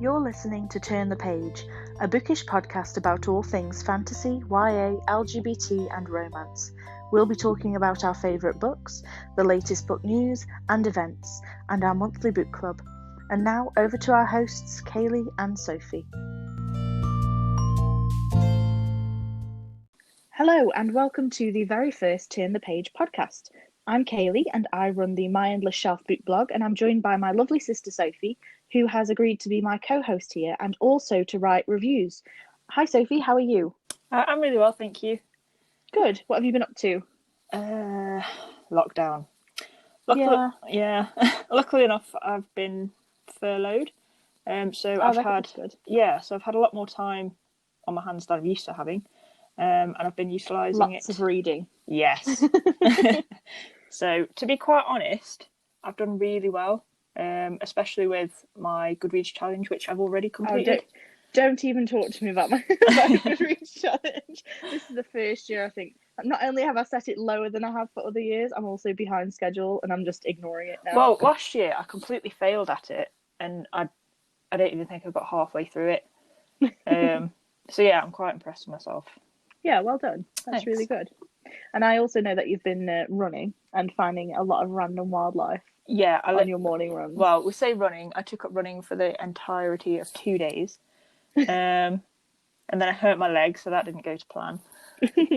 You're listening to Turn the Page, a bookish podcast about all things fantasy, YA, LGBT and romance. We'll be talking about our favourite books, the latest book news and events, and our monthly book club. And now over to our hosts, Kayleigh and Sophie. Hello and welcome to the very first Turn the Page podcast. I'm Kayleigh and I run the My Endless Shelf book blog, and I'm joined by my lovely sister Sophie, who has agreed to be my co-host here and also to write reviews. Hi Sophie, how are you? I'm really well, thank you. Good. What have you been up to? Lockdown. Luckily enough, I've been furloughed. So I've had a lot more time on my hands than I'm used to having. And I've been utilising Lots of reading. Yes. So to be quite honest, I've done really well, especially with my Goodreads challenge, which I've already completed. Don't even talk to me about my Goodreads challenge. This is the first year, I think. Not only have I set it lower than I have for other years, I'm also behind schedule and I'm just ignoring it now. Well, last year I completely failed at it and I don't even think I got halfway through it. So yeah, I'm quite impressed with myself. Yeah, well done. That's Thanks. Really good. And I also know that you've been running and finding a lot of random wildlife on your morning runs. Well, we say running. I took up running for the entirety of 2 days. And then I hurt my leg, so that didn't go to plan.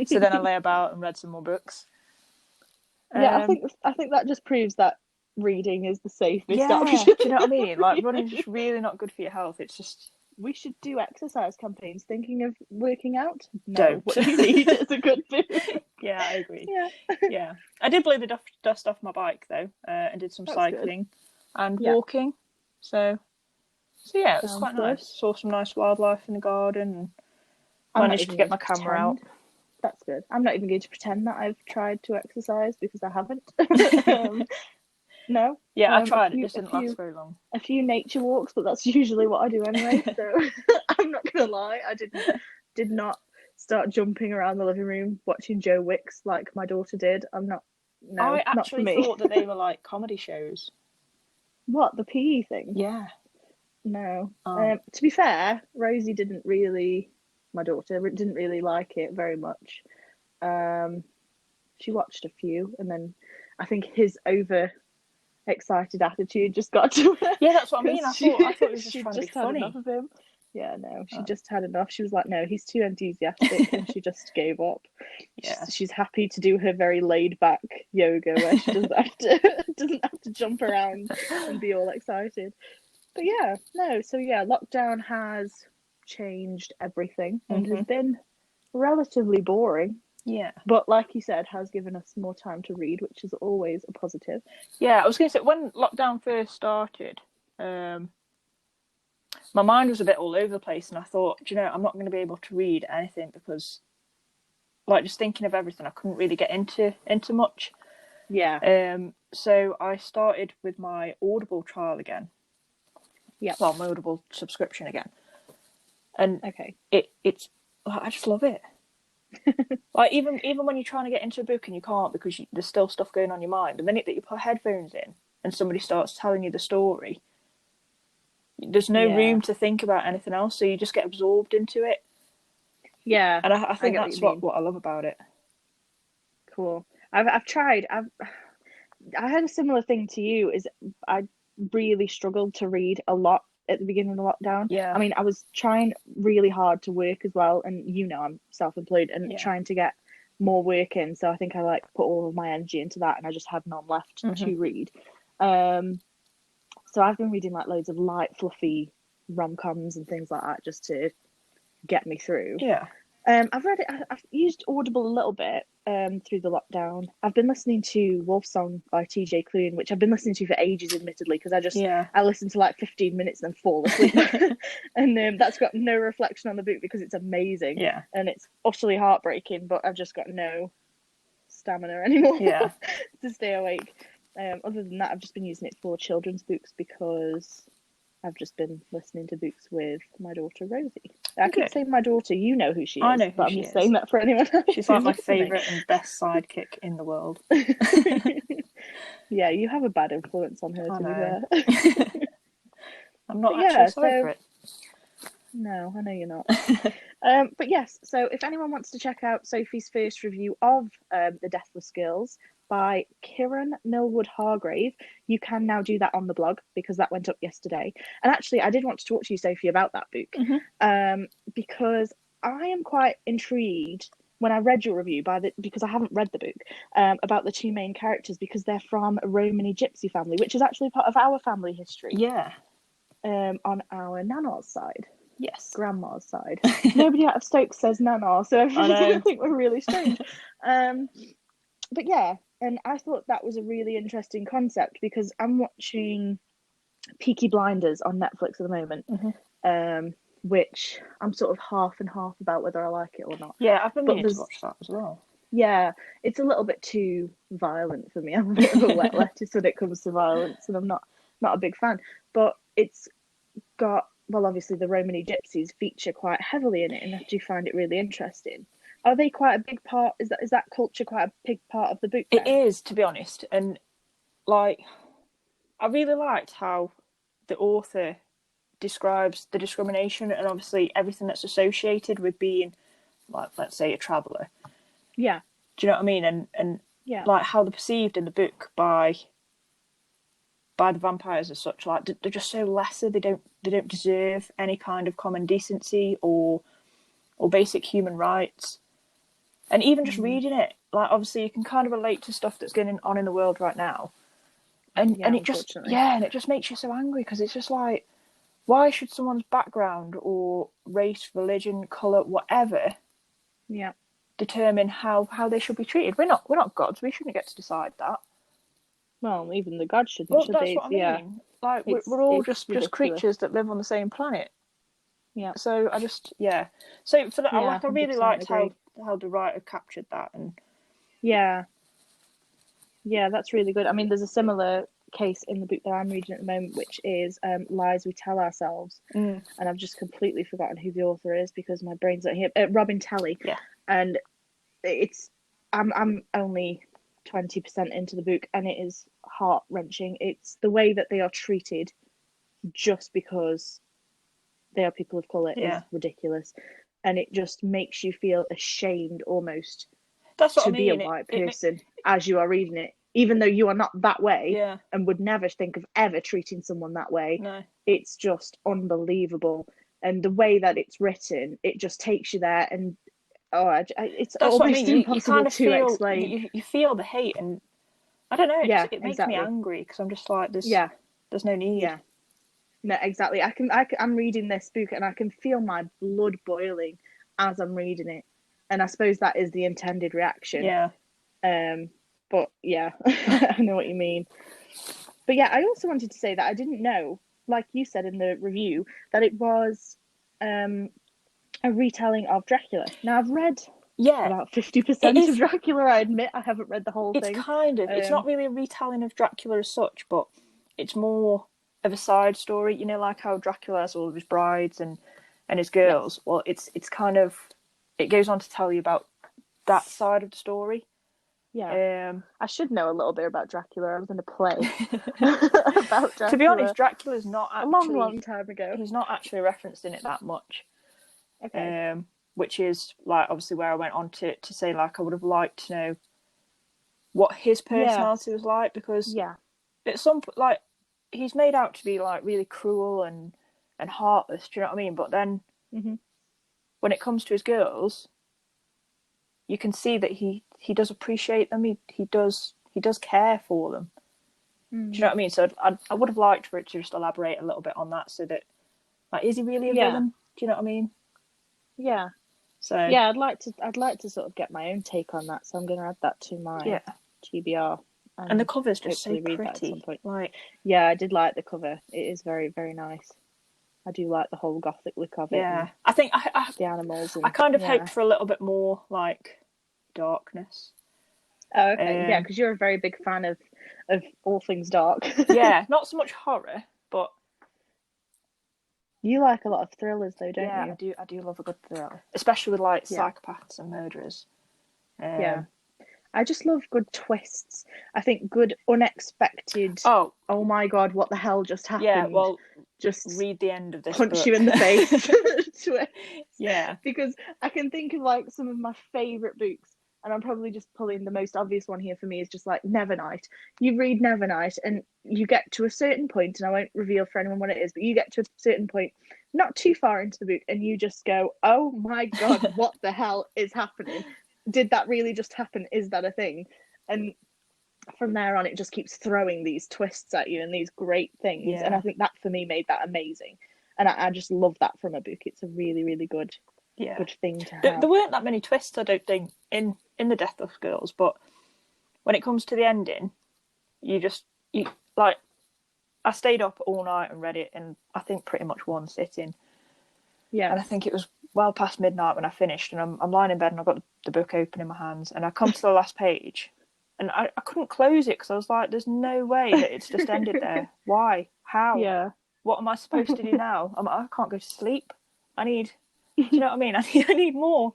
So then I lay about and read some more books. Yeah, I think that just proves that reading is the safest option. Do you know what I mean? Like, running's just really not good for your health. It's just... We should do exercise campaigns. Thinking of working out? No, don't. What you need is a good food. Yeah, I agree. Yeah. Yeah. I did blow the dust off my bike, though, and did some cycling and walking. So yeah, it was quite nice. Saw some nice wildlife in the garden and managed to get my camera out. That's good. I'm not even going to pretend that I've tried to exercise because I haven't. No. Yeah, I tried. It just didn't last very long. A few nature walks, but that's usually what I do anyway. So I'm not gonna lie, I did not start jumping around the living room watching Joe Wicks like my daughter did. I actually thought that they were like comedy shows. What, the PE thing? Yeah. No. To be fair, Rosie my daughter didn't really like it very much. She watched a few, and then I think his excited attitude just got to her. Yeah, that's what I mean. I thought he was just trying to be funny. Enough of him. Yeah, no, she just had enough. She was like, no, he's too enthusiastic, and she just gave up. Yeah, she's happy to do her very laid back yoga where she doesn't have to jump around and be all excited. But yeah, no. So yeah, lockdown has changed everything and has been relatively boring. Yeah. But like you said, has given us more time to read, which is always a positive. Yeah, I was going to say, when lockdown first started, my mind was a bit all over the place, and I thought, I'm not going to be able to read anything because, like, just thinking of everything, I couldn't really get into much. Yeah. So I started with my Audible trial again. Yeah. Well, my Audible subscription again. And it's I just love it. Like even when you're trying to get into a book and you can't because there's still stuff going on in your mind, and then that you put headphones in and somebody starts telling you the story, there's no room to think about anything else, so you just get absorbed into it. Yeah, and I think that's what I love about it. Cool. I've tried. I had a similar thing to you. Is I really struggled to read a lot at the beginning of the lockdown. Yeah. I mean, I was trying really hard to work as well, and I'm self-employed and trying to get more work in. So I think I put all of my energy into that, and I just had none left to read. So I've been reading loads of light, fluffy rom-coms and things like that just to get me through. Yeah. I've used Audible a little bit through the lockdown. I've been listening to Wolf Song by TJ Klune, which I've been listening to for ages, admittedly, because I listen to 15 minutes and then fall asleep. And that's got no reflection on the book because it's amazing. Yeah. And it's utterly heartbreaking, but I've just got no stamina anymore to stay awake. Other than that, I've just been using it for children's books because I've just been listening to books with my daughter Rosie. I keep saying my daughter, you know who she is. I know who but she I'm just saying that for anyone else. She's like my favourite and best sidekick in the world. Yeah, you have a bad influence on her, to be fair. I'm not actually sorry for it. No, I know you're not. But yes, so if anyone wants to check out Sophie's first review of The Deathless Skills by Kieran Millwood Hargrave, you can now do that on the blog because that went up yesterday. And actually, I did want to talk to you, Sophie, about that book because I am quite intrigued when I read your review because I haven't read the book about the two main characters because they're from a Romany gypsy family, which is actually part of our family history. Yeah. On our nana's side. Yes. Grandma's side. Nobody out of Stoke says nana, so everyone's going to think we're really strange. But yeah, and I thought that was a really interesting concept because I'm watching Peaky Blinders on Netflix at the moment, which I'm sort of half and half about whether I like it or not. Yeah, I've been meaning to watch that as well. Yeah, it's a little bit too violent for me. I'm a bit of a wet lettuce when it comes to violence, and I'm not a big fan. But it's got, well, obviously the Romany gypsies feature quite heavily in it, and I do find it really interesting. Are they quite a big part? Is that culture quite a big part of the book then? It is, to be honest, and like I really liked how the author describes the discrimination and obviously everything that's associated with being, like, let's say, a traveller. Yeah. Do you know what I mean? And yeah, like how they're perceived in the book by the vampires as such. Like they're just so lesser. They don't deserve any kind of common decency or basic human rights. And even just reading it, like obviously you can kind of relate to stuff that's going on in the world right now. And it just makes you so angry because it's just like, why should someone's background or race, religion, colour, whatever, determine how they should be treated? We're not gods. We shouldn't get to decide that. Well, even the gods shouldn't. Well, that's what I mean. Like we're all just creatures that live on the same planet. Yeah. So I just So for that, I really liked how the writer captured that and. Yeah, that's really good. I mean, there's a similar case in the book that I'm reading at the moment, which is Lies We Tell Ourselves, and I've just completely forgotten who the author is because my brain's not here. Robin Telly. Yeah. And I'm only 20% into the book, and it is heart-wrenching. It's the way that they are treated, just because they are people of colour, is ridiculous, and it just makes you feel ashamed almost. That's what to be a white person as you are reading it. Even though you are not that way and would never think of ever treating someone that way. No. It's just unbelievable. And the way that it's written, it just takes you there. And it's almost impossible to explain. You feel the hate, and I don't know, it makes me angry because I'm just like, there's no need. Yeah. No, exactly. I'm reading this book and I can feel my blood boiling as I'm reading it. And I suppose that is the intended reaction. Yeah. But yeah, I know what you mean. But yeah, I also wanted to say that I didn't know, like you said in the review, that it was a retelling of Dracula. Now I've read about 50% of Dracula. I admit I haven't read the whole thing. It's kind of. It's not really a retelling of Dracula as such, but it's more of a side story. You know, like how Dracula has all of his brides and his girls. Well, it's kind of. It goes on to tell you about that side of the story. Yeah. I should know a little bit about Dracula. I was in a play about Dracula. To be honest, Dracula's not actually... A long time ago. He's not actually referenced in it that much. Okay. Which is, like, obviously where I went on to say, like, I would have liked to know what his personality was like, because at some point, like, he's made out to be, like, really cruel and heartless, do you know what I mean? But then... when it comes to his girls, you can see that he does appreciate them. He does care for them. Do you know what I mean? So I would have liked for it to just elaborate a little bit on that, so that, like, is he really a villain? Do you know what I mean? Yeah. So yeah, I'd like to sort of get my own take on that. So I'm going to add that to my TBR. And the cover's just so pretty. Like, yeah, I did like the cover. It is very, very nice. I do like the whole gothic look of it. Yeah, I think the animals. I kind of hoped for a little bit more, like, darkness. Oh, okay. Yeah, because you're a very big fan of all things dark. Yeah, not so much horror, but you like a lot of thrillers, though, don't you? Yeah, I do love a good thriller, especially with, like, psychopaths and murderers. Yeah. I just love good twists. I think good unexpected. Oh my god, what the hell just happened? Yeah, well, just read the end of this punch book. you in the face. Yeah, because I can think of like some of my favorite books, and I'm probably just pulling the most obvious one here for me is just like Nevernight. You read Nevernight and you get to a certain point, and I won't reveal for anyone what it is, but you get to a certain point, not too far into the book, and you just go, oh my God, what the hell is happening? Did that really just happen? Is that a thing? And from there on, it just keeps throwing these twists at you and these great things. And I think that for me made that amazing. And I just love that from a book. It's a really, really good thing to have. There weren't that many twists, I don't think, in the Deathless Skills, but when it comes to the ending, you like, I stayed up all night and read it in, I think, pretty much one sitting. Yeah. And I think it was well past midnight when I finished, and I'm lying in bed and I've got the book open in my hands, and I come to the last page, and I couldn't close it because I was like, there's no way that it's just ended there. Why? How? Yeah. What am I supposed to do now? I can't go to sleep. Do you know what I mean? I need more.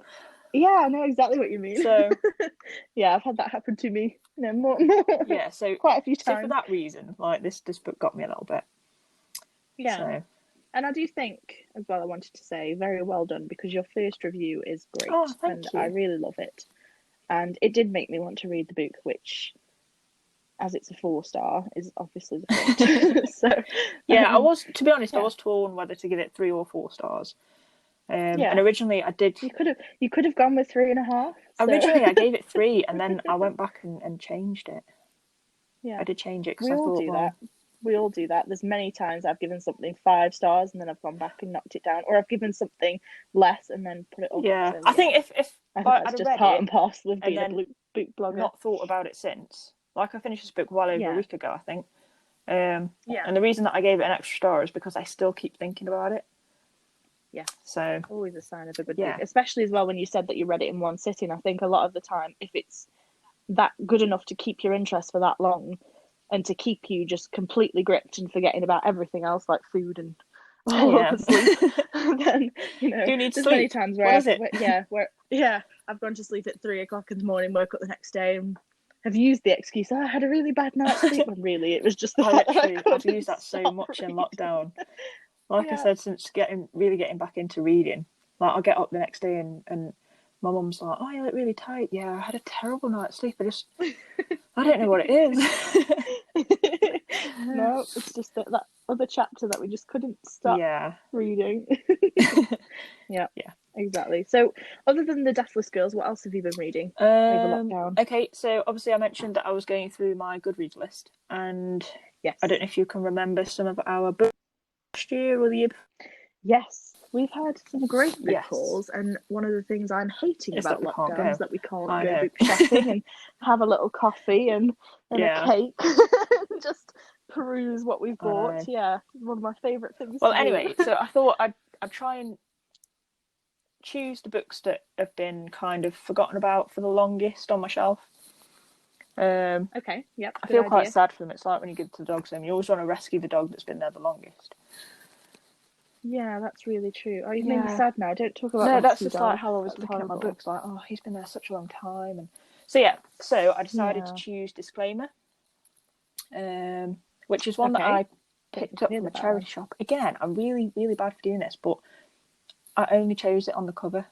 Yeah, I know exactly what you mean. So, yeah, I've had that happen to me. More. Yeah, so quite a few times. So for that reason, like this book got me a little bit. Yeah. So. And I do think, as well, I wanted to say, very well done, because your first review is great. Oh, thank you. I really love it. And it did make me want to read the book, which, as it's a 4-star, is obviously the point. So, yeah, to be honest, I was torn whether to give it 3 or 4 stars. And originally I did. You could have gone with 3.5. So. Originally I gave it 3, and then I went back and changed it. Yeah, I did change it because I thought, that. We all do that. There's many times I've given something 5 stars and then I've gone back and knocked it down, or I've given something less and then put it up. Yeah, so, I think if I think that's just part and parcel of being a book blogger. Not thought about it since. Like, I finished this book well over a week ago, I think. And the reason that I gave it an extra star is because I still keep thinking about it. Yeah. So always a sign of a good book, especially as well when you said that you read it in one sitting. I think a lot of the time, if it's that good enough to keep your interest for that long, and to keep you just completely gripped and forgetting about everything else like food and sleep, then you need there's sleep. Many times where I've gone to sleep at 3 o'clock in the morning, woke up the next day and have used the excuse, I had a really bad night's sleep, when really it was just the fact that I've used that so much in lockdown. Like I said, since getting back into reading, like I'll get up the next day and my mum's like, oh, you look really tight. Yeah, I had a terrible night's sleep. I don't know what it is. No, it's just that other chapter that we just couldn't stop reading. Yeah, exactly. So, other than the Deathless Skills, what else have you been reading over lockdown? Okay, so obviously I mentioned that I was going through my Goodreads list, and I don't know if you can remember some of our books last year or the year before. Yes. We've had some great book hauls, and one of the things I'm hating about lockdown is that we can't go book shopping and have a little coffee and a cake and just peruse what we've bought. Yeah, one of my favourite things. Well, anyway, so I thought I'd try and choose the books that have been kind of forgotten about for the longest on my shelf. Okay, yep. I feel quite sad for them. It's like when you give to the dogs home, you always want to rescue the dog that's been there the longest. Yeah, that's really true. Oh, you've made me sad now. Don't talk about that. No, that's just like how I was looking at my books, like, oh, he's been there such a long time. And so I decided to choose Disclaimer, which is one that I picked up from a charity shop. Again, I'm really, really bad for doing this, but I only chose it on the cover.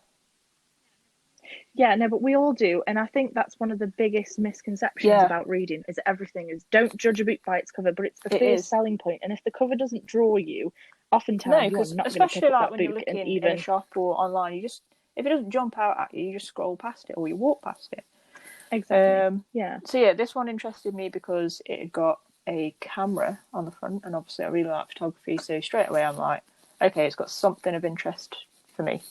Yeah, no, but we all do, and I think that's one of the biggest misconceptions about reading, is everything is don't judge a book by its cover, but it's the first selling point, and if the cover doesn't draw you, oftentimes you're not going to pick up that when you're looking in a shop or online, you just, if it doesn't jump out at you, you just scroll past it or you walk past it. Exactly. So this one interested me because it had got a camera on the front, and obviously I really like photography, so straight away I'm like, okay, it's got something of interest for me.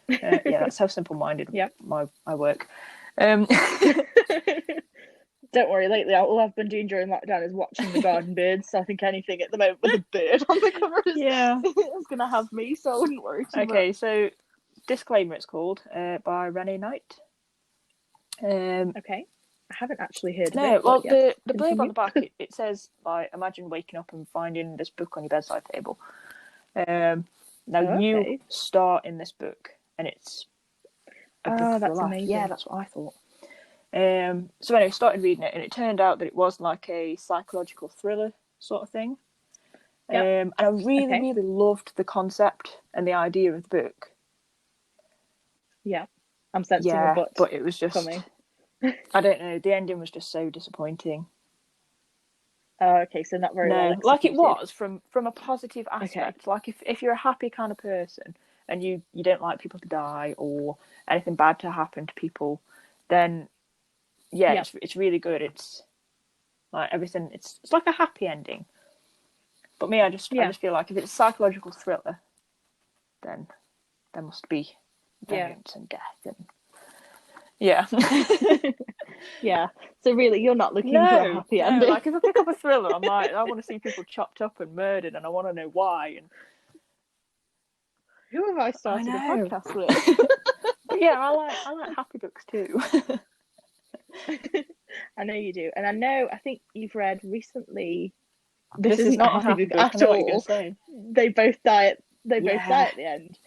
That's how simple-minded I work. Don't worry, lately all I've been doing during lockdown is watching the garden birds, so I think anything at the moment with a bird on the cover is going to have me, so I wouldn't worry too much. Okay, so Disclaimer it's called, by Renee Knight. Okay, I haven't actually heard of it. No, well, the blurb on the back, it says, like, imagine waking up and finding this book on your bedside table. Now you start in this book, and it's a book that's amazing. Yeah, that's what I thought. So anyway, I started reading it, and it turned out that it was like a psychological thriller sort of thing. And I really loved the concept and the idea of the book. Yeah, I'm sensing a but it was just coming. I don't know. The ending was just so disappointing. Oh, okay, so not very well executed. Like it was from a positive aspect. Okay. Like if you're a happy kind of person and you don't like people to die or anything bad to happen to people, then it's really good. It's like everything. It's like a happy ending. But me, I just feel like if it's a psychological thriller, then there must be violence and death and yeah. So really, you're not looking for a happy ending. Like if I pick up a thriller, I'm like, I want to see people chopped up and murdered, and I want to know why. And who have I started a podcast with? But yeah, I like happy books too. I know you do, and I think you've read recently. This is not a happy book at all. They both die at the end,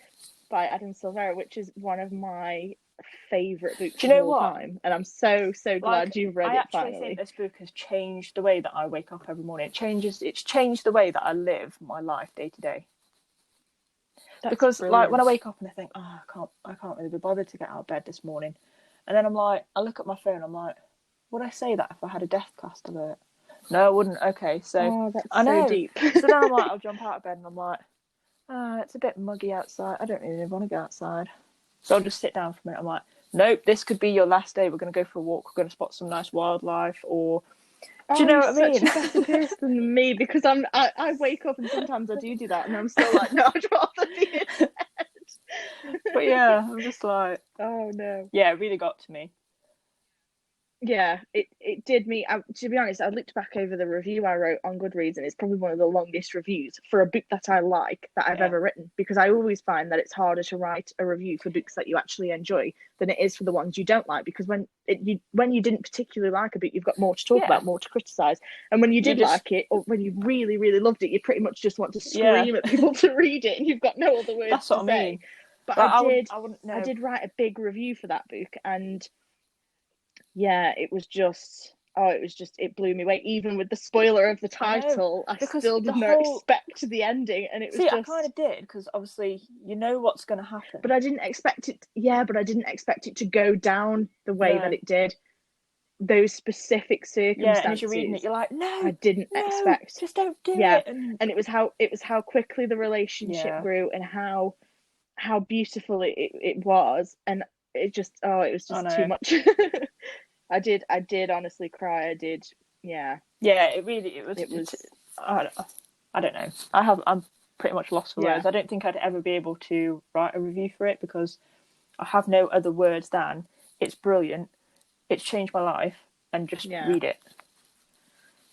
by Adam Silvera, which is one of my favourite books of all time, and I'm so glad you've read it finally. I actually think this book has changed the way that I wake up every morning. It's changed the way that I live my life day to day. Because brilliant. Like when I wake up and I think, I can't really be bothered to get out of bed this morning, and then I'm like, I look at my phone, I'm like, would I say that if I had a deathcast alert? No, I wouldn't. Okay, so I know. So deep. So then I'm like, I'll jump out of bed and I'm like, it's a bit muggy outside. I don't really want to go outside. So I'll just sit down for a minute. I'm like, nope, this could be your last day. We're going to go for a walk. We're going to spot some nice wildlife. Or, do you know what I mean? You're such a better person than me, because I wake up and sometimes I do that and I'm still like, no, I'd rather be in bed. But yeah, I'm just like, oh no. Yeah, it really got to me. Yeah, it did me. To be honest, I looked back over the review I wrote on Goodreads, and it's probably one of the longest reviews for a book that I like that I've ever written, because I always find that it's harder to write a review for books that you actually enjoy than it is for the ones you don't like, because when you didn't particularly like a book, you've got more to talk about, more to criticize, and when you did like it, or when you really really loved it, you pretty much just want to scream at people to read it, and you've got no other words to say. But I did write a big review for that book, and yeah, it blew me away. Even with the spoiler of the title, I still did not expect the ending, and it was I kind of did, because obviously you know what's going to happen. But I didn't expect it. Yeah, but I didn't expect it to go down the way that it did. Those specific circumstances. Yeah, and as you're reading it, you're like, no, I didn't expect. Just don't do it. And it was how quickly the relationship grew, and how beautiful it was, and it was just too much. I did honestly cry. I did, yeah. Yeah, it was. I don't know. I'm pretty much lost for words. I don't think I'd ever be able to write a review for it, because I have no other words than it's brilliant. It's changed my life, and just read it.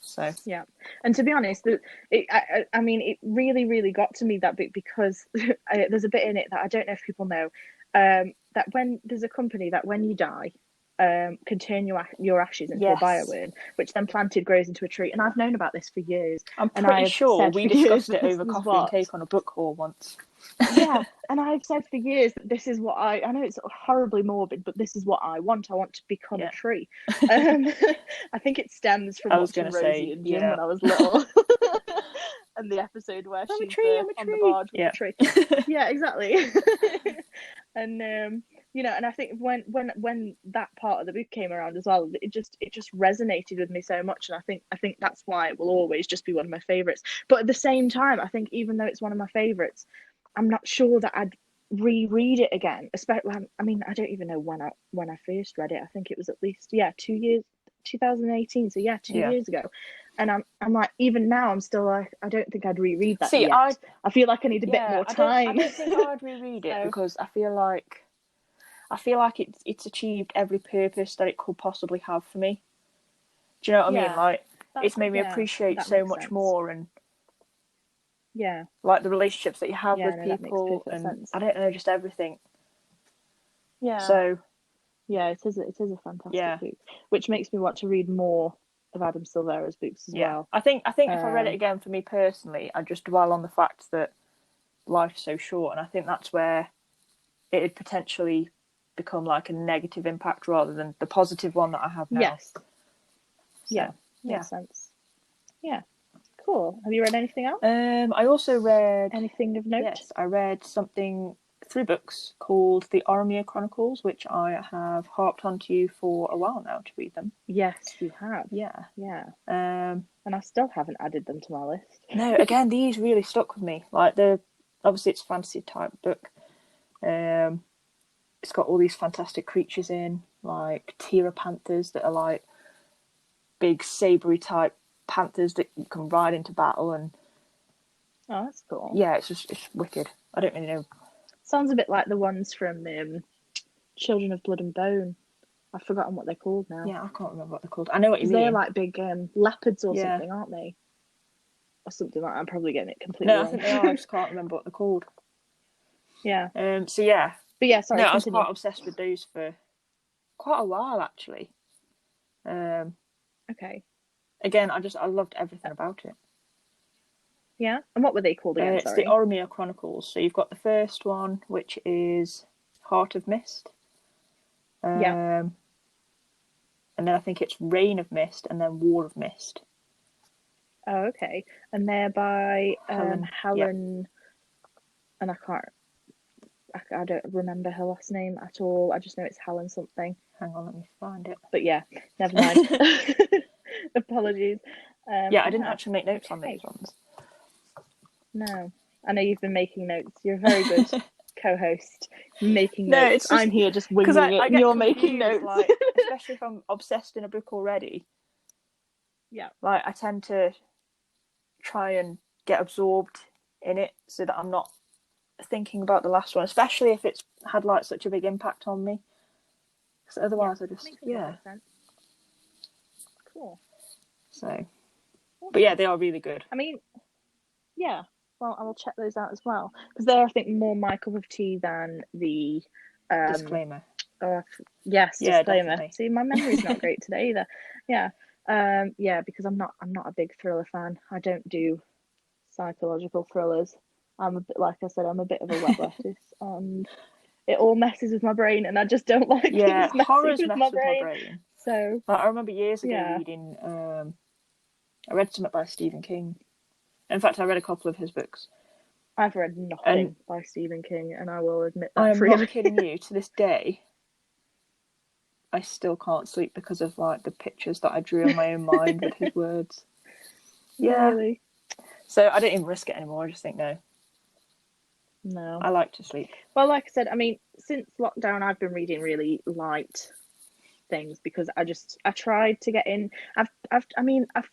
So yeah, and to be honest, I mean, it really, really got to me, that book, because there's a bit in it that I don't know if people know, that when there's a company that when you die, can turn your ashes into a biourn, which then planted grows into a tree. And I've known about this for years. I'm pretty sure we discussed it over coffee and cake on a book haul once. Yeah, and I've said for years that this is what I know it's horribly morbid, but this is what I want. I want to become a tree. I think it stems from watching Rosie and Jim when I was little. And the episode where she's on the barge with the tree. Yeah, exactly. And and I think when that part of the book came around as well, it just resonated with me so much, and I think that's why it will always just be one of my favorites. But at the same time, I think even though it's one of my favorites, I'm not sure that I'd reread it again. Especially, I mean, I don't even know when I first read it. I think it was at least 2 years, 2018. So 2 years ago. And I'm like, even now, I'm still like, I don't think I'd reread that yet. I feel like I need a bit more time. I don't think I'd reread it because I feel like it's achieved every purpose that it could possibly have for me. Do you know what I mean? Like, it's made me appreciate so much more, and like the relationships that you have with people, and sense. I don't know, just everything. Yeah. So, it is a fantastic book, which makes me want to read more of Adam Silvera's books as well. I think if I read it again, for me personally, I'd just dwell on the fact that life's so short, and I think that's where it'd potentially become like a negative impact rather than the positive one that I have now. Yes. So, makes sense. Yeah, Cool. Have you read anything else? I also read... Anything of note? Yes, I read 3 books called The Army of Chronicles, which I have harped onto you for a while now to read them. Yes, you have. Yeah. And I still haven't added them to my list. No, again, these really stuck with me. Like, obviously it's a fantasy type book. It's got all these fantastic creatures in, like Tira panthers that are like big sabery type panthers that you can ride into battle, and oh, that's cool. Yeah, it's wicked. I don't really know. Sounds a bit like the ones from Children of Blood and Bone. I've forgotten what they're called now. Yeah, I can't remember what they're called. I know what you mean. They're like big leopards or something, aren't they? Or something like that. I'm probably getting it completely wrong. No, I think they are. I just can't remember what they're called. Yeah. So yeah. But yeah, sorry. No, I was quite obsessed with those for quite a while, actually. Okay. Again, I loved everything about it. Yeah? And what were they called again? It's the Army of Chronicles. So you've got the first one, which is Heart of Mist. Yeah. And then I think it's Reign of Mist and then War of Mist. Oh, okay. And they're by Helen. Yeah. And I don't remember her last name at all. I just know it's Helen something. Hang on, let me find it. But yeah, never mind. Apologies. Yeah, I didn't actually make notes on these ones. No. I know you've been making notes. You're a very good co-host making notes. No, it's just, I'm here just winging it and you're making notes. Like, especially if I'm obsessed in a book already. Yeah. Like, I tend to try and get absorbed in it so that I'm not thinking about the last one, especially if it's had like such a big impact on me. Because otherwise I just sense. Cool. So, but yeah, they are really good. I mean, yeah. Well, I will check those out as well because they're, I think, more my cup of tea than the disclaimer. Yes, yeah, disclaimer. Definitely. See, my memory's not great today either. Yeah. Yeah, because I'm not a big thriller fan. I don't do psychological thrillers. I'm a bit, like I said, I'm a bit of a wet lettuce, and it all messes with my brain, and I just don't like things horrors messing mess with my brain. So like, I remember years ago reading. I read something by Stephen King. In fact, I read a couple of his books. I've read nothing by Stephen King, and I will admit that I'm freely. not kidding you. To this day, I still can't sleep because of like the pictures that I drew in my own mind with his words. Yeah. Really? So I don't even risk it anymore. I just think no. I like to sleep. Well, like I said, I mean, since lockdown, I've been reading really light things because I tried to get in. I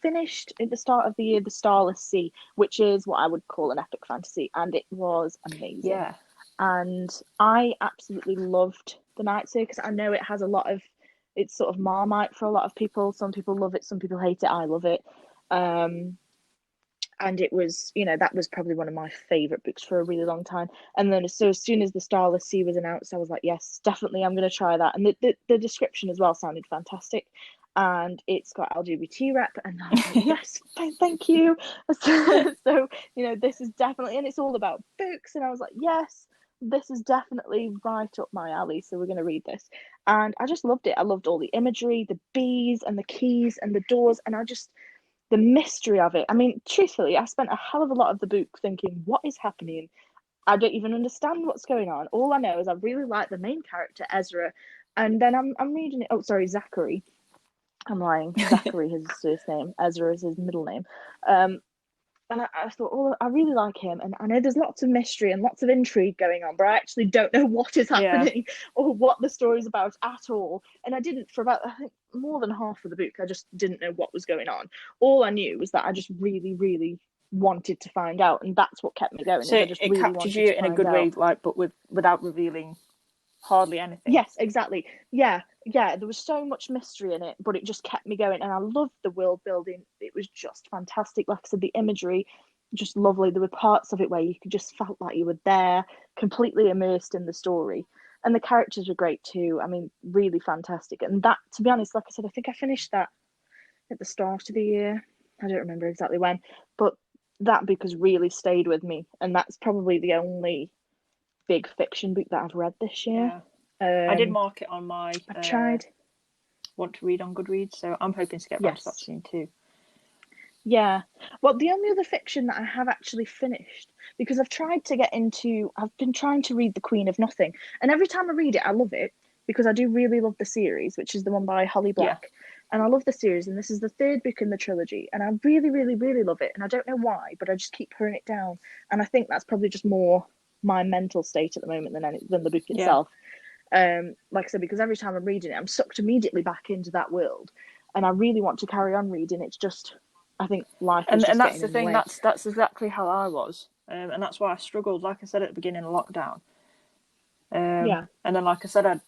finished at the start of the year The Starless Sea, which is what I would call an epic fantasy, and it was amazing. Yeah. And I absolutely loved The Night Circus. I know it has it's sort of Marmite for a lot of people. Some people love it, some people hate it. I love it. And it was, that was probably one of my favourite books for a really long time. And then so as soon as The Starless Sea was announced, I was like, yes, definitely, I'm going to try that. And the description as well sounded fantastic. And it's got LGBT rep, and I was like, yes, thank you. So, this is definitely, and it's all about books. And I was like, yes, this is definitely right up my alley. So we're going to read this. And I just loved it. I loved all the imagery, the bees and the keys and the doors. And the mystery of it. I mean, truthfully, I spent a hell of a lot of the book thinking, what is happening? I don't even understand what's going on. All I know is I really like the main character, Ezra. And then I'm reading it. Oh, sorry, Zachary. I'm lying. Zachary is his first name. Ezra is his middle name. And I thought, I really like him. And I know there's lots of mystery and lots of intrigue going on, but I actually don't know what is happening or what the story's about at all. And I didn't, for about, I think, more than half of the book, I just didn't know what was going on. All I knew was that I just really, really wanted to find out. And that's what kept me going. So it captured you in a good way, like, but without revealing hardly anything. Yes, exactly. Yeah, there was so much mystery in it, but it just kept me going, and I loved the world building. It was just fantastic. Like I said, the imagery, just lovely. There were parts of it where you could just felt like you were there, completely immersed in the story, and the characters were great too. I mean, really fantastic. And that, to be honest, like I said, I think I finished that at the start of the year. I don't remember exactly when, but that book has really stayed with me, and that's probably the only big fiction book that I've read this year. I did mark it on my I've tried want to read on Goodreads, so I'm hoping to get back to that soon too. Yeah. Well, the only other fiction that I have actually finished, because I've been trying to read The Queen of Nothing, and every time I read it, I love it because I do really love the series, which is the one by Holly Yeah. Black. And I love the series, and this is the third book in the trilogy, and I really, really, really love it. And I don't know why, but I just keep putting it down. And I think that's probably just more my mental state at the moment than the book itself. Like I said, because every time I'm reading it, I'm sucked immediately back into that world, and I really want to carry on reading. It's just, I think life is just that's getting the in the thing. way. That's exactly how I was, and that's why I struggled. Like I said at the beginning of lockdown, Yeah. And then, like I said, I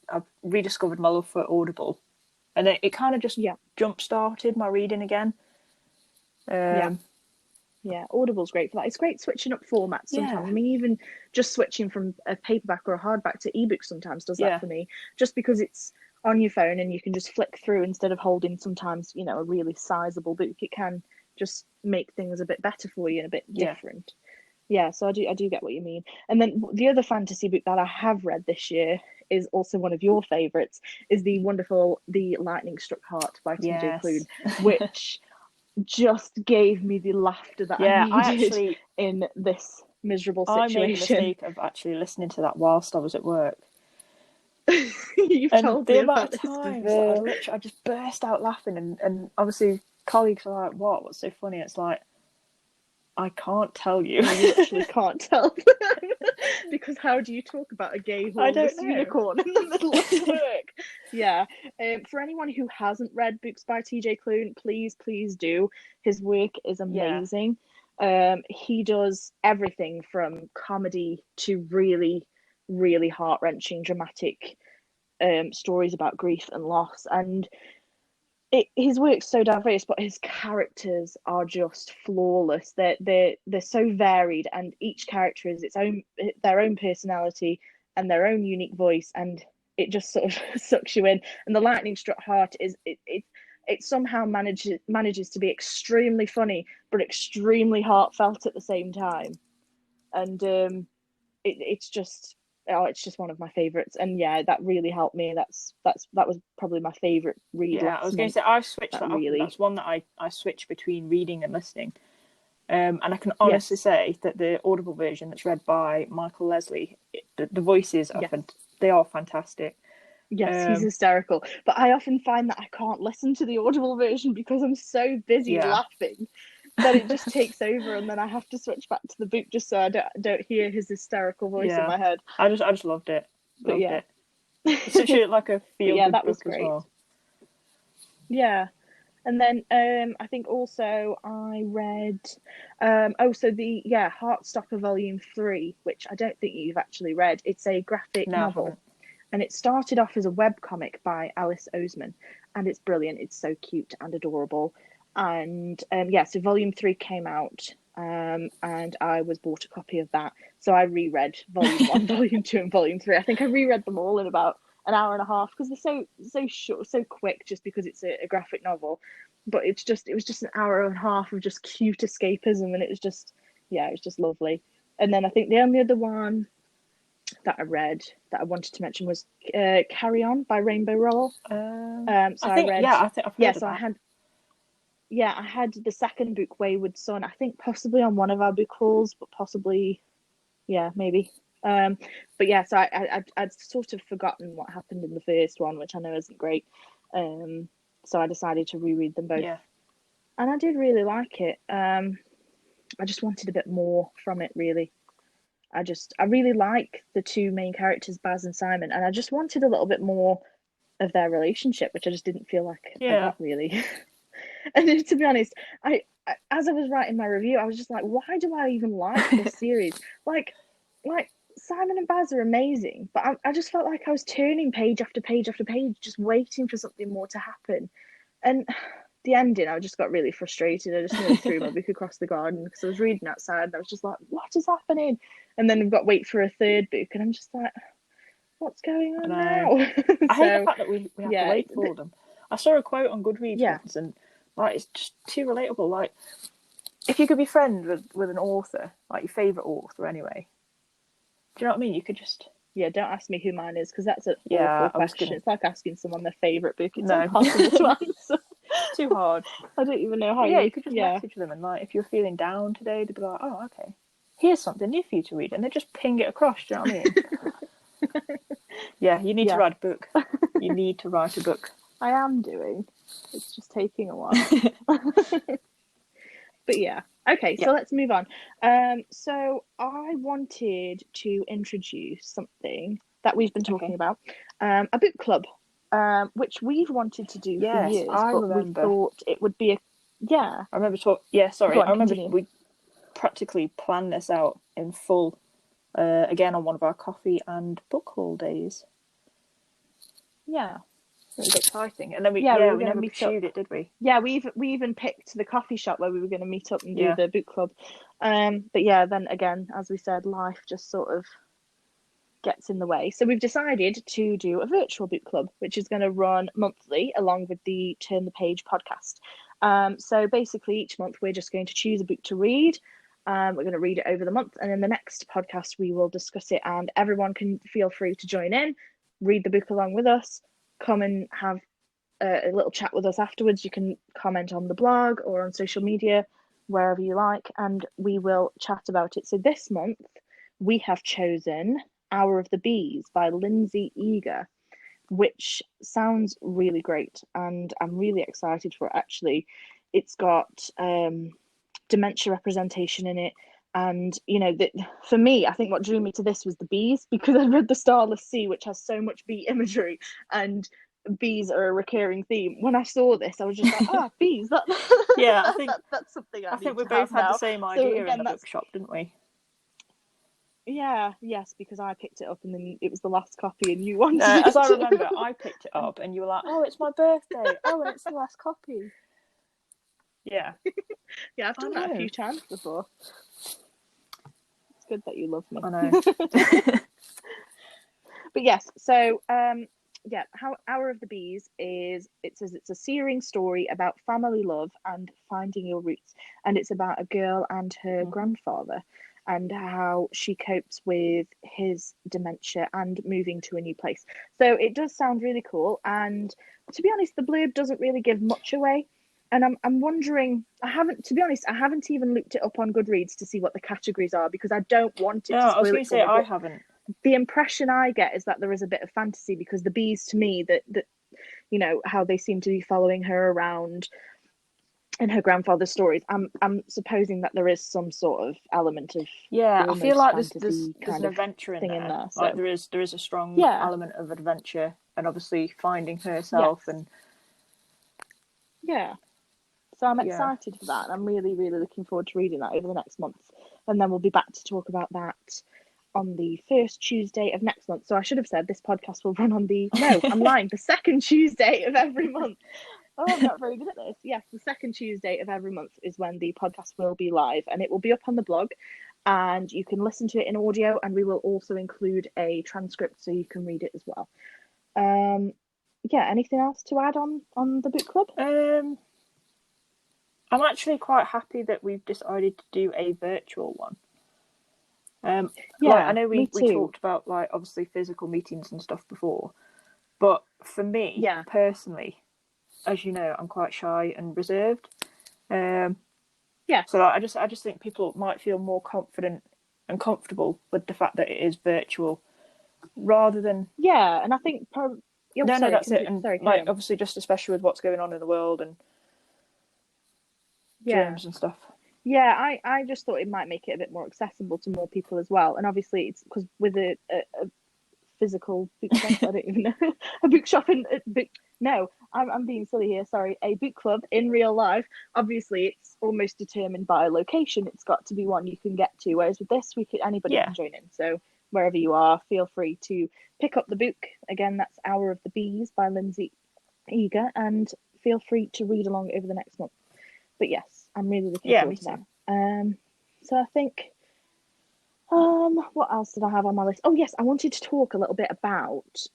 rediscovered my love for Audible, and it kind of just jump started my reading again. Yeah, Audible's great for that. It's great switching up formats sometimes. I mean, even just switching from a paperback or a hardback to ebook sometimes does that for me. Just because it's on your phone and you can just flick through instead of holding sometimes, a really sizable book. It can just make things a bit better for you and a bit different. Yeah, so I do get what you mean. And then the other fantasy book that I have read this year is also one of your favourites, is the wonderful The Lightning Struck Heart by TJ Klune, which just gave me the laughter that I needed in this miserable situation. I made the mistake of actually listening to that whilst I was at work. You've told me about this before. I just burst out laughing, and obviously colleagues are like, "What's so funny?" It's like, I can't tell you. You literally can't tell them. Because how do you talk about a gay hornless unicorn in the middle of work? Yeah. For anyone who hasn't read books by TJ Klune, please do. His work is amazing. He does everything from comedy to really, really heart-wrenching, dramatic stories about grief and loss. And his work's so diverse, but his characters are just flawless. They're so varied, and each character is their own personality and their own unique voice, and it just sort of sucks you in. And The Lightning Struck Heart is it somehow manages to be extremely funny but extremely heartfelt at the same time, and it's just one of my favorites. And that really helped me. That was probably my favorite read last I was going to say I've switched that really up. That's one that I switch between reading and listening, and I can honestly say that the Audible version that's read by Michael Leslie, the voices are they are fantastic. Yes, he's hysterical, but I often find that I can't listen to the Audible version because I'm so busy laughing that it just takes over, and then I have to switch back to the book just so I don't hear his hysterical voice in my head. I just loved it. It's such a like a feel good that book was great. As well. Yeah, and then I think also I read the Heartstopper Volume 3, which I don't think you've actually read. It's a graphic novel. And it started off as a webcomic by Alice Oseman, and it's brilliant. It's so cute and adorable. And so Volume 3 came out, and I bought a copy of that. So I reread Volume 1, Volume 2, and Volume 3. I think I reread them all in about an hour and a half because they're so short, so quick, just because it's a graphic novel. But it was just an hour and a half of just cute escapism, and it was just lovely. And then I think the only other one that I read that I wanted to mention was Carry On by Rainbow Rowell. I had the second book, Wayward Son, I think possibly on one of our book hauls, but possibly maybe. So I'd sort of forgotten what happened in the first one, which I know isn't great. So I decided to reread them both. And I did really like it. I just wanted a bit more from it, really. I really like the two main characters, Baz and Simon, and I just wanted a little bit more of their relationship, which I just didn't feel like I got, really. And to be honest, as I was writing my review, I was just like, why do I even like this series? Like Simon and Baz are amazing, but I just felt like I was turning page after page after page, just waiting for something more to happen. And the ending, I just got really frustrated. I just nearly threw my book across the garden because I was reading outside and I was just like, what is happening? And then we've got to wait for a third book, and I'm just like, what's going on now? I hate the fact that we have to wait for them. I saw a quote on Goodreads once, and it's just too relatable. Like, if you could be friends with an author, like your favourite author anyway, do you know what I mean? You could just... Yeah, don't ask me who mine is, because that's an awful question. It's like asking someone their favourite book. It's impossible to answer. too hard. I don't even know how you could just message them, and like if you're feeling down today, they'd be like, oh, okay, here's something new for you to read, and they just ping it across. Do you know what I mean? Yeah, you need to write a book. You need to write a book. I am doing. It's just taking a while. But yeah. Okay, so let's move on. So I wanted to introduce something that we've been talking about, a book club, which we've wanted to do for years, but we thought it would be I remember I remember we practically planned this out in full, again on one of our coffee and book haul days. Yeah. It was exciting, and then we never pursued it, did we? Yeah, we even picked the coffee shop where we were going to meet up and do the book club. But yeah, then again, as we said, life just sort of gets in the way. So we've decided to do a virtual book club, which is going to run monthly along with the Turn the Page podcast. So basically, each month we're just going to choose a book to read. We're going to read it over the month, and in the next podcast we will discuss it, and everyone can feel free to join in, read the book along with us. Come and have a little chat with us afterwards. You can comment on the blog or on social media, wherever you like, and we will chat about it. So this month we have chosen Hour of the Bees by Lindsay Eager, which sounds really great, and I'm really excited for it, actually. It's got dementia representation in it, and for me, I think what drew me to this was the bees, because I read The Starless Sea, which has so much bee imagery, and bees are a recurring theme. When I saw this, I was just like, bees, I think that's something I think we both had the same idea in the bookshop, didn't we? Yes, because I picked it up and then it was the last copy and you wanted it. As I remember, I picked it up and you were like, oh, it's my birthday. Oh, and it's the last copy. Yeah. Yeah, I've done that a few times before. It's good that you love me. I know. But yes, so Hour of the Bees it's a searing story about family love and finding your roots, and it's about a girl and her grandfather and how she copes with his dementia and moving to a new place. So it does sound really cool, and to be honest, the blurb doesn't really give much away. And I'm wondering, I haven't even looked it up on Goodreads to see what the categories are, because I don't want it to spoil it. I was going to say, I haven't. The impression I get is that there is a bit of fantasy, because the bees, to me, that how they seem to be following her around in her grandfather's stories. I'm supposing that there is some sort of element of I feel like there's an adventure in there. So. Like there is a strong element of adventure, and obviously finding herself and So I'm excited for that, and I'm really, really looking forward to reading that over the next month. And then we'll be back to talk about that on the first Tuesday of next month. So I should have said this podcast will run on I'm lying, the second Tuesday of every month. Oh, I'm not very good at this. Yes, the second Tuesday of every month is when the podcast will be live, and it will be up on the blog, and you can listen to it in audio, and we will also include a transcript so you can read it as well. Anything else to add on the book club? I'm actually quite happy that we've decided to do a virtual one. I know we talked about obviously physical meetings and stuff before, but for me personally, as you know, I'm quite shy and reserved. So I just think people might feel more confident and comfortable with the fact that it is virtual, rather than and I think that's it. And obviously, just especially with what's going on in the world and germs and stuff. Yeah, I just thought it might make it a bit more accessible to more people as well. And obviously, it's because with a physical bookshop, I don't even know, a bookshop and a book. No, I'm being silly here. Sorry, a book club in real life. Obviously, it's almost determined by a location. It's got to be one you can get to. Whereas with this, anybody can join in. So wherever you are, feel free to pick up the book. Again, that's Hour of the Bees by Lindsay Eager, and feel free to read along over the next month. But yes, I'm really looking forward to that. So I think, what else did I have on my list? Oh yes, I wanted to talk a little bit about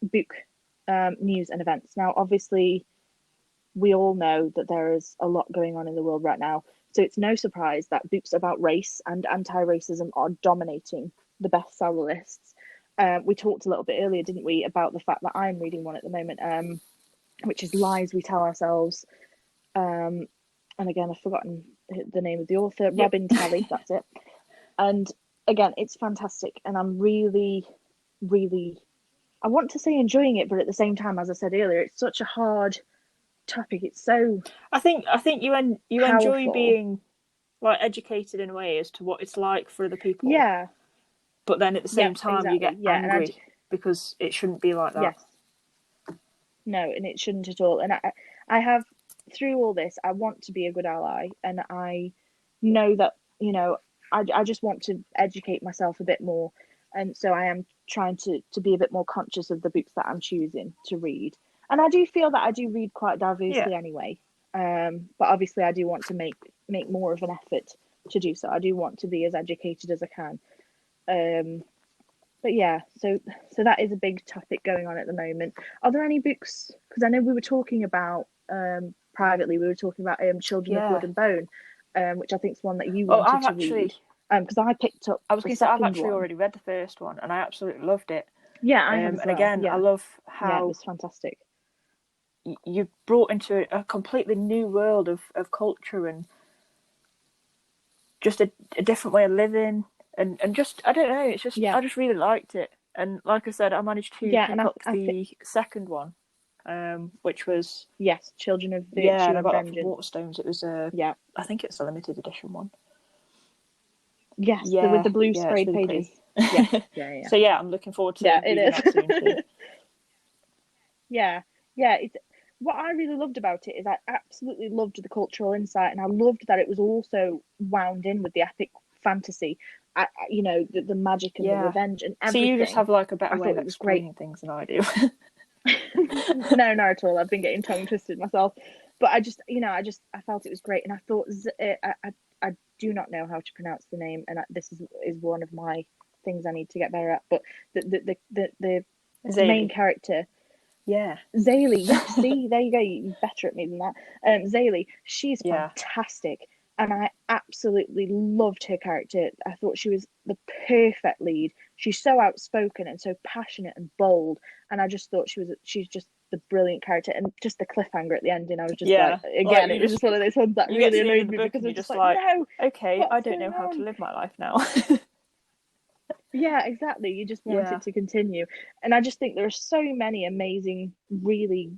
book news and events. Now, obviously, we all know that there is a lot going on in the world right now. So it's no surprise that books about race and anti-racism are dominating the bestseller lists. We talked a little bit earlier, didn't we, about the fact that I'm reading one at the moment. which is Lies We Tell Ourselves. And again, I've forgotten the name of the author. Robin Talley, that's it. And again, it's fantastic, and I'm really, really, I want to say enjoying it, but at the same time, as I said earlier, it's such a hard topic. It's so I think you powerful. enjoy being like educated in a way as to what it's like for other people. Yeah. But then at the same time, exactly. you get angry because it shouldn't be like that. Yes. No, and it shouldn't at all. And I have, through all this, I want to be a good ally, and I know that, you know, I just want to educate myself a bit more, and so I am trying to be a bit more conscious of the books that I'm choosing to read. And I do feel that I do read quite diversely anyway, but obviously I do want to make more of an effort to do so. I do want to be as educated as I can. But yeah, so that is a big topic going on at the moment. Are there any books? Because I know we were talking about privately. We were talking about Children of Blood and Bone, which I think is one that you wanted to read. Because I picked up. I was going to say I've actually already read the first one, and I absolutely loved it. Yeah, I have as well. And again, I love how it was fantastic. You've brought into a completely new world of culture and just a different way of living. And just, I don't know, it's just, I just really liked it. And like I said, I managed to pick up the second one, which was... Yes, Children of Virtue and I got Vengeance. That from Waterstones. It was I think it's a limited edition one. Yes, with the blue sprayed really pages. Yeah. So yeah, I'm looking forward to reading that soon too. Yeah. It's, what I really loved about it is I absolutely loved the cultural insight, and I loved that it was also wound in with the epic fantasy. You know, the magic and the revenge and everything. So you just have like a better way of explaining things than I do. No, not at all. I've been getting tongue twisted myself, but I just, I felt it was great, and I thought I do not know how to pronounce the name, and this is one of my things I need to get better at. But the main character, Zaylee. Yes, see, there you go. You're better at me than that. Zaylee, she's fantastic. And I absolutely loved her character. I thought she was the perfect lead. She's so outspoken and so passionate and bold. And I just thought she's just the brilliant character. And just the cliffhanger at the ending, I was just like, again, it was just one of those ones that really annoyed me, because I was just like, no. Okay, I don't know how to live my life now. Yeah, exactly. You just want it to continue. And I just think there are so many amazing, really,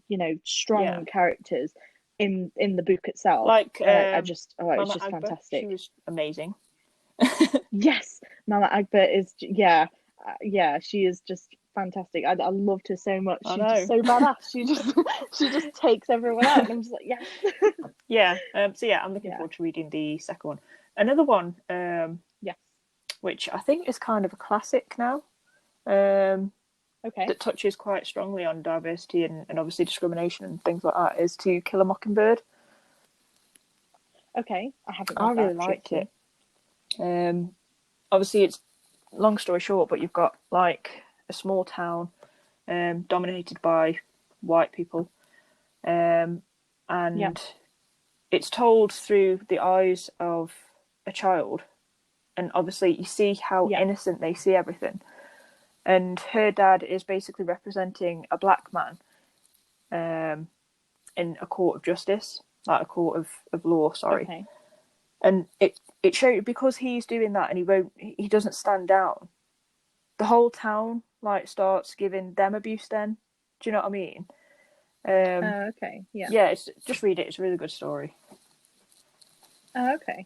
strong characters in the book itself. Like I just it was just Agba, fantastic. She was amazing. Yes, Mama Agba is she is just fantastic. I loved her so much. She's just so badass. She just takes everyone out, and I'm just like, yes. I'm looking forward to reading the second one. Another one, which I think is kind of a classic now. That touches quite strongly on diversity and obviously discrimination and things like that, is To Kill a Mockingbird. Okay, I really liked it. Obviously, it's long story short, but you've got like a small town dominated by white people, and it's told through the eyes of a child, and obviously you see how innocent they see everything. And her dad is basically representing a black man in a court of justice, like a court of law, sorry. Okay. And it shows, because he's doing that and he doesn't stand down, the whole town like starts giving them abuse then. Do you know what I mean? Okay. Yeah. Yeah, just read it. It's a really good story. Okay.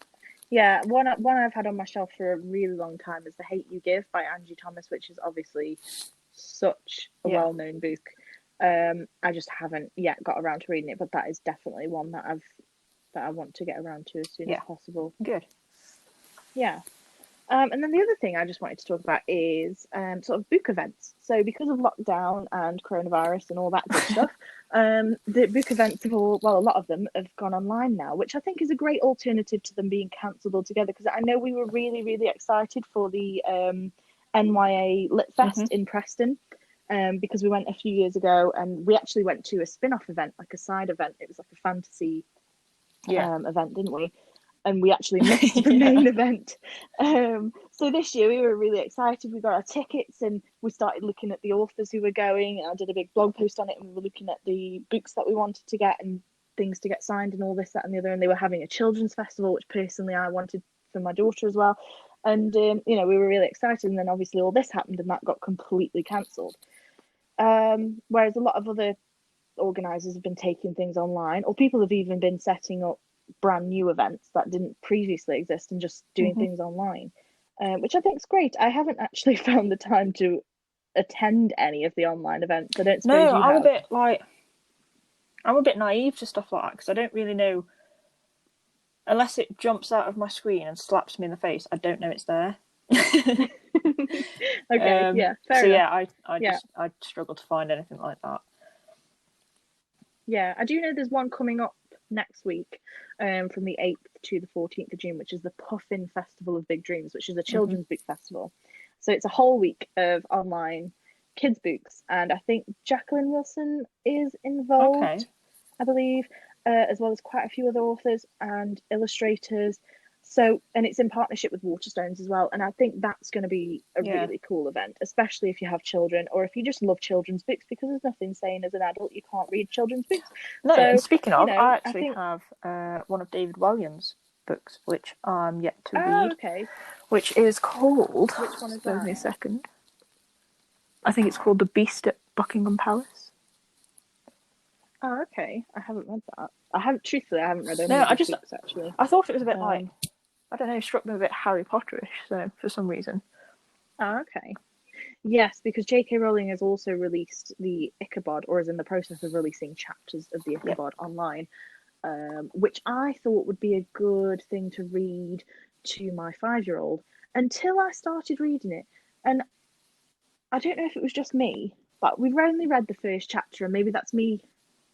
Yeah, one I've had on my shelf for a really long time is The Hate U Give by Angie Thomas, which is obviously such a well-known book. I just haven't yet got around to reading it, but that is definitely one that I want to get around to as soon as possible. Good. Yeah. And then the other thing I just wanted to talk about is sort of book events. So because of lockdown and coronavirus and all that good stuff, the book events a lot of them have gone online now, which I think is a great alternative to them being cancelled altogether. Because I know we were really, really excited for the NYA Lit Fest in Preston, because we went a few years ago, and we actually went to a spin-off event, like a side event. It was like a fantasy event, didn't we? and we actually missed the main event. So this year we were really excited. We got our tickets and we started looking at the authors who were going. I did a big blog post on it, and we were looking at the books that we wanted to get and things to get signed and all this, that and the other. And they were having a children's festival, which personally I wanted for my daughter as well. And we were really excited. And then obviously all this happened and that got completely cancelled. Whereas a lot of other organisers have been taking things online, or people have even been setting up brand new events that didn't previously exist and just doing things online, which I think is great. I haven't actually found the time to attend any of the online events. I don't suppose you have. I'm a bit naive to stuff like that because I don't really know, unless it jumps out of my screen and slaps me in the face, I don't know it's there. Okay, yeah, fair enough. I struggle to find anything like that. Yeah, I do know there's one coming up next week, from the 8th to the 14th of June, which is the Puffin Festival of Big Dreams, which is a children's book festival. So it's a whole week of online kids' books, and I think Jacqueline Wilson is involved, I believe, as well as quite a few other authors and illustrators. So, and it's in partnership with Waterstones as well, and I think that's going to be a really cool event, especially if you have children or if you just love children's books, because there's nothing saying as an adult you can't read children's books. No, so, and speaking of, I actually have one of David Williams' books, which I'm yet to read, which is called... Which one is that? Give me a second. I think it's called The Beast at Buckingham Palace. Oh, okay. I haven't read that. Truthfully, I haven't read any of the books, actually. I thought it was a bit like, I don't know, struck me a bit Harry Potterish, so for some reason. Oh, okay. Yes, because J.K. Rowling has also released the Ichabod, or is in the process of releasing chapters of the Ichabod online, which I thought would be a good thing to read to my 5-year-old until I started reading it. And I don't know if it was just me, but we've only read the first chapter, and maybe that's me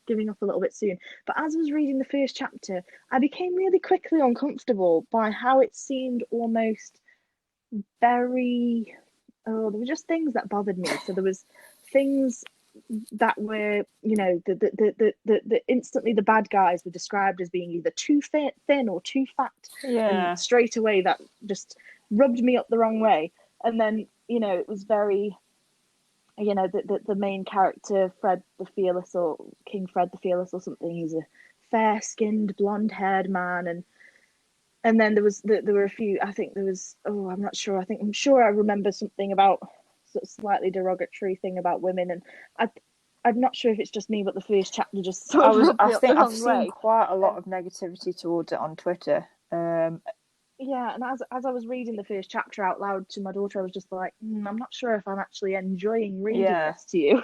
giving up a little bit soon. But as I was reading the first chapter, I became really quickly uncomfortable by how it seemed almost very... there were just things that bothered me. So there was things that were, the instantly the bad guys were described as being either too thin or too fat. Yeah. And straight away that just rubbed me up the wrong way. And then, it was very... the main character, Fred the Fearless, or King Fred the Fearless or something, he's a fair-skinned, blonde-haired man, and then there were a few, I think there was, I'm not sure, I'm sure I remember something about sort of slightly derogatory thing about women, and I'm not sure if it's just me, but the first chapter just sort of I think I've seen quite a lot of negativity towards it on Twitter. Yeah, and as I was reading the first chapter out loud to my daughter, I was just like, I'm not sure if I'm actually enjoying reading this to you.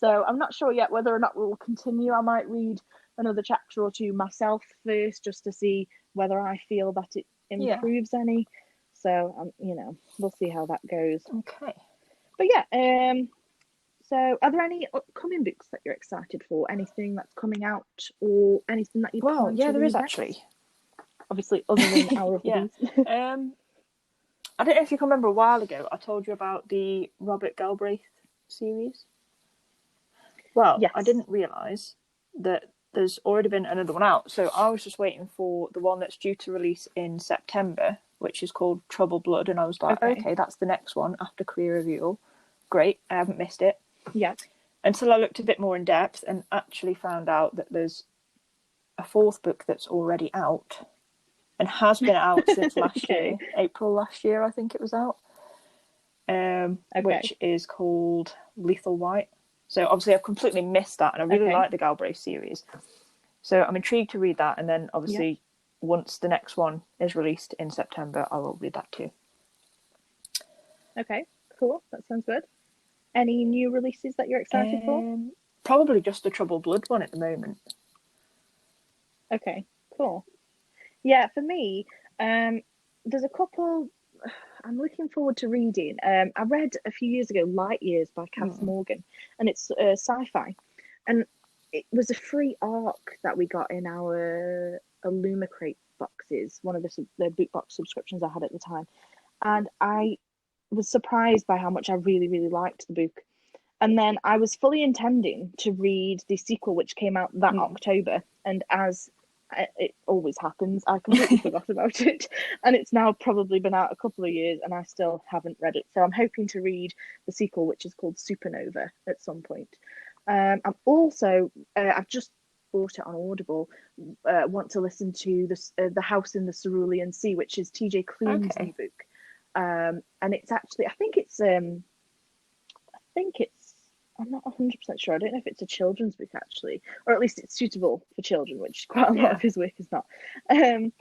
So I'm not sure yet whether or not we'll continue. I might read another chapter or two myself first, just to see whether I feel that it improves any. So, we'll see how that goes. Okay. But so are there any upcoming books that you're excited for? Anything that's coming out, or anything that you plan to read there is next? actually. Obviously, other than Hour of the Beast. I don't know if you can remember a while ago, I told you about the Robert Galbraith series. Well, yes. I didn't realise that there's already been another one out, so I was just waiting for the one that's due to release in September, which is called Trouble Blood, and I was like, okay, that's the next one after Career Reveal. Great, I haven't missed it. Yeah. Until I looked a bit more in depth and actually found out that there's a 4th book that's already out. And has been out since last year, April last year, I think it was out, which is called Lethal White. So obviously I've completely missed that, and I really like the Galbraith series. So I'm intrigued to read that, and then obviously once the next one is released in September, I will read that too. Okay, cool. That sounds good. Any new releases that you're excited for? Probably just the Trouble Blood one at the moment. Okay, cool. Yeah, for me, there's a couple I'm looking forward to reading. I read a few years ago Light Years by Cass Morgan, and it's sci-fi. And it was a free ARC that we got in our Illumicrate boxes, one of the book box subscriptions I had at the time. And I was surprised by how much I really, really liked the book. And then I was fully intending to read the sequel, which came out that October. And as it always happens. I completely forgot about it, and it's now probably been out a couple of years, and I still haven't read it. So I'm hoping to read the sequel, which is called Supernova, at some point. I'm also I've just bought it on Audible. Want to listen to the House in the Cerulean Sea, which is T.J. Klune's new book, and it's actually I think it's I'm not 100% sure. I don't know if it's a children's book actually, or at least it's suitable for children, which quite a lot of his work is not. And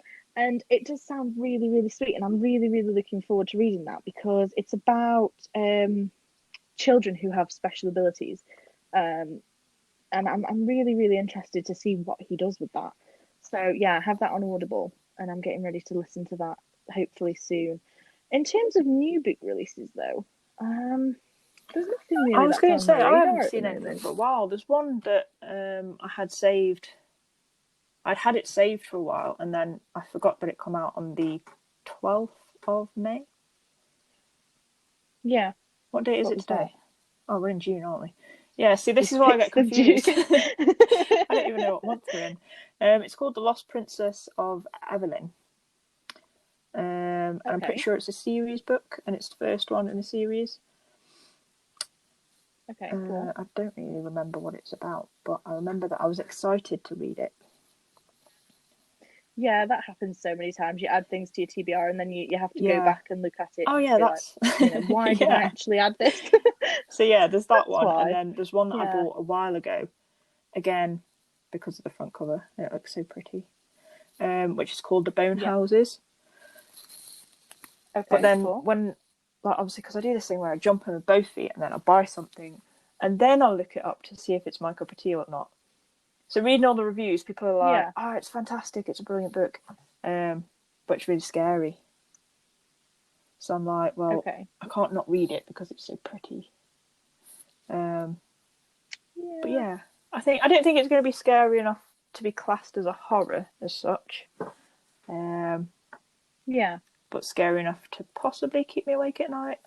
it does sound really, really sweet, and I'm really, really looking forward to reading that because it's about children who have special abilities, and I'm really, really interested to see what he does with that. So yeah, I have that on Audible, and I'm getting ready to listen to that hopefully soon. In terms of new book releases, though, there's nothing really. I was going to say I haven't seen anything for a while. There's one that I had saved. I'd had it saved for a while, and then I forgot that it come out on the 12th of May. Yeah. What date is it today? Oh, we're in June, aren't we? Yeah. See, this is why I get confused. I don't even know what month we're in. It's called The Lost Princess of Evelyn. And I'm pretty sure it's a series book, and it's the first one in the series. Okay, cool. I don't really remember what it's about, but I remember that I was excited to read it. Yeah, that happens so many times. You add things to your TBR and then you have to go back and look at it. Oh yeah, that's like, why did I actually add this? So yeah, there's that one, why. and then there's one that I bought a while ago, again because of the front cover. It looks so pretty. Which is called The Bone Houses. Okay, but then when, like, obviously, because I do this thing where I jump in with both feet and then I buy something, and then I'll look it up to see if it's my cup of tea or not. So reading all the reviews, people are like, "Oh, it's fantastic! It's a brilliant book," but it's really scary. So I'm like, well, I can't not read it because it's so pretty. But yeah, I don't think it's going to be scary enough to be classed as a horror as such. But scary enough to possibly keep me awake at night.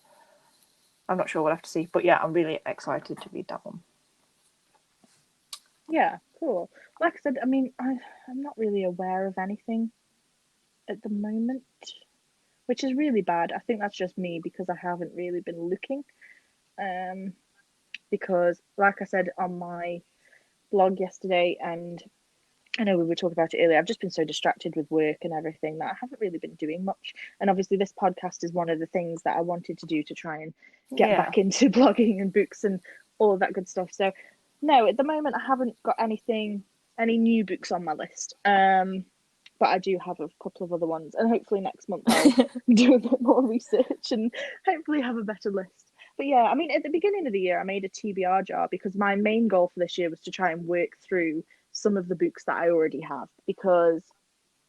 I'm not sure, we'll have to see. But yeah, I'm really excited to read that one. Yeah, cool. Like I said, I mean, I'm not really aware of anything at the moment, which is really bad. I think that's just me because I haven't really been looking. Because, like I said on my blog yesterday, and I know we were talking about it earlier, I've just been so distracted with work and everything that I haven't really been doing much. And obviously this podcast is one of the things that I wanted to do to try and get back into blogging and books and all of that good stuff. So no, at the moment I haven't got any new books on my list. But I do have a couple of other ones, and hopefully next month I'll do a bit more research and hopefully have a better list. But yeah, I mean, at the beginning of the year I made a TBR jar because my main goal for this year was to try and work through some of the books that I already have, because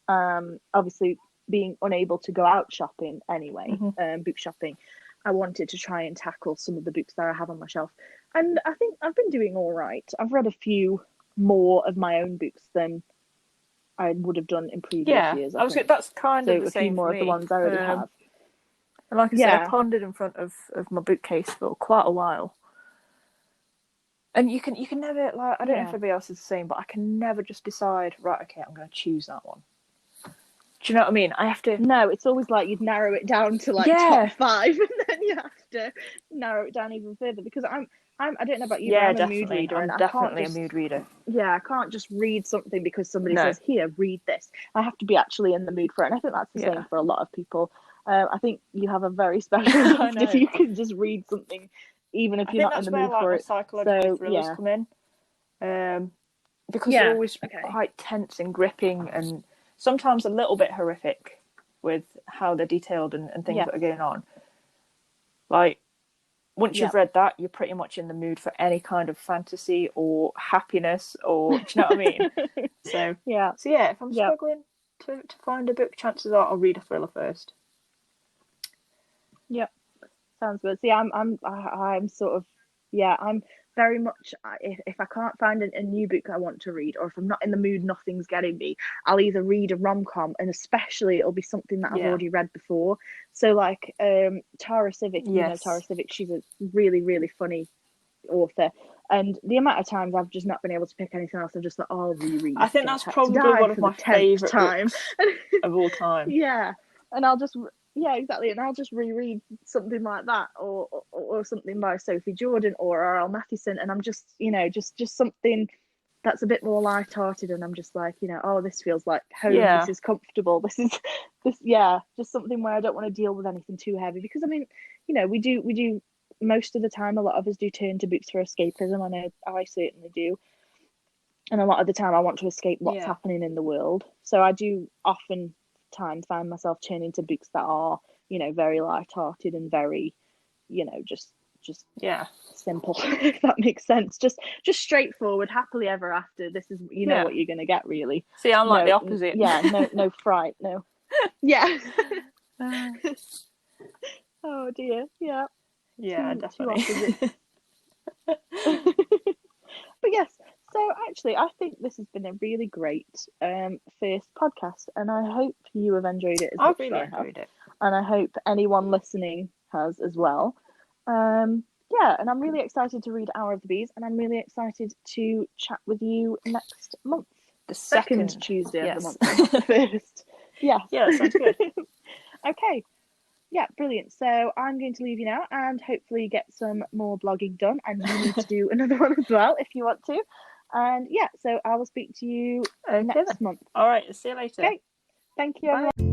obviously being unable to go out shopping anyway, book shopping, I wanted to try and tackle some of the books that I have on my shelf. And I think I've been doing all right. I've read a few more of my own books than I would have done in previous years. That's kind of the same a few more for of the ones I already have. And like I said, I pondered in front of my bookcase for quite a while. And you can never, like, I don't know if everybody else is the same, but I can never just decide, right, okay, I'm going to choose that one. Do you know what I mean? I have to... No, it's always like you'd narrow it down to like top 5, and then you have to narrow it down even further, because I don't know about you, but I'm definitely. a mood reader. I'm definitely a mood reader. Yeah, I can't just read something because somebody says, here, read this. I have to be actually in the mood for it. And I think that's the same for a lot of people. I think you have a very special gift if you can just read something, even if you're not in the mood for it. Psychological thrillers come in. Because they're always quite tense and gripping, and sometimes a little bit horrific with how they're detailed and things that are going on. Like, once you've read that, you're pretty much in the mood for any kind of fantasy or happiness, or do you know what I mean? So if I'm struggling to find a book, chances are I'll read a thriller first. Yep, sounds good. See, I'm sort of I'm very much, if I can't find a new book I want to read, or if I'm not in the mood, nothing's getting me, I'll either read a rom-com, and especially it'll be something that I've already read before. So like Tara Civic, you know Tara Civic, she's a really, really funny author. And the amount of times I've just not been able to pick anything else, I've just thought, oh, I'll reread. I think that's probably one of my favourite books of all time. Yeah. And I'll just, yeah, exactly. And I'll just reread something like that, or something by Sophie Jordan or R.L. Mathieson. And I'm just, you know, just something that's a bit more lighthearted. And I'm just like, you know, oh, this feels like home. Yeah. This is comfortable. This, yeah, just something where I don't want to deal with anything too heavy. Because, I mean, you know, we do most of the time, a lot of us do turn to books for escapism. I know I certainly do. And a lot of the time I want to escape what's happening in the world. So I do oftentimes find myself turning to books that are, you know, very light-hearted and very, you know, just simple, if that makes sense. Just straightforward, happily ever after. This is, you know, what you're going to get, really. See, I'm like the opposite. Yeah, no fright, no. Yeah. Oh dear, yeah. Yeah, definitely. But yes, so actually I think this has been a really great first podcast, and I hope you have enjoyed it as much as I have. Enjoyed it. And I hope anyone listening has as well. Yeah, and I'm really excited to read Hour of the Bees, and I'm really excited to chat with you next month. The second Tuesday of the month. The first. Yeah. Yeah, that sounds good. Okay. Yeah, brilliant. So I'm going to leave you now and hopefully get some more blogging done. And you need to do another one as well if you want to. And yeah, so I will speak to you next month. All right, see you later. Okay. Thank you, everyone.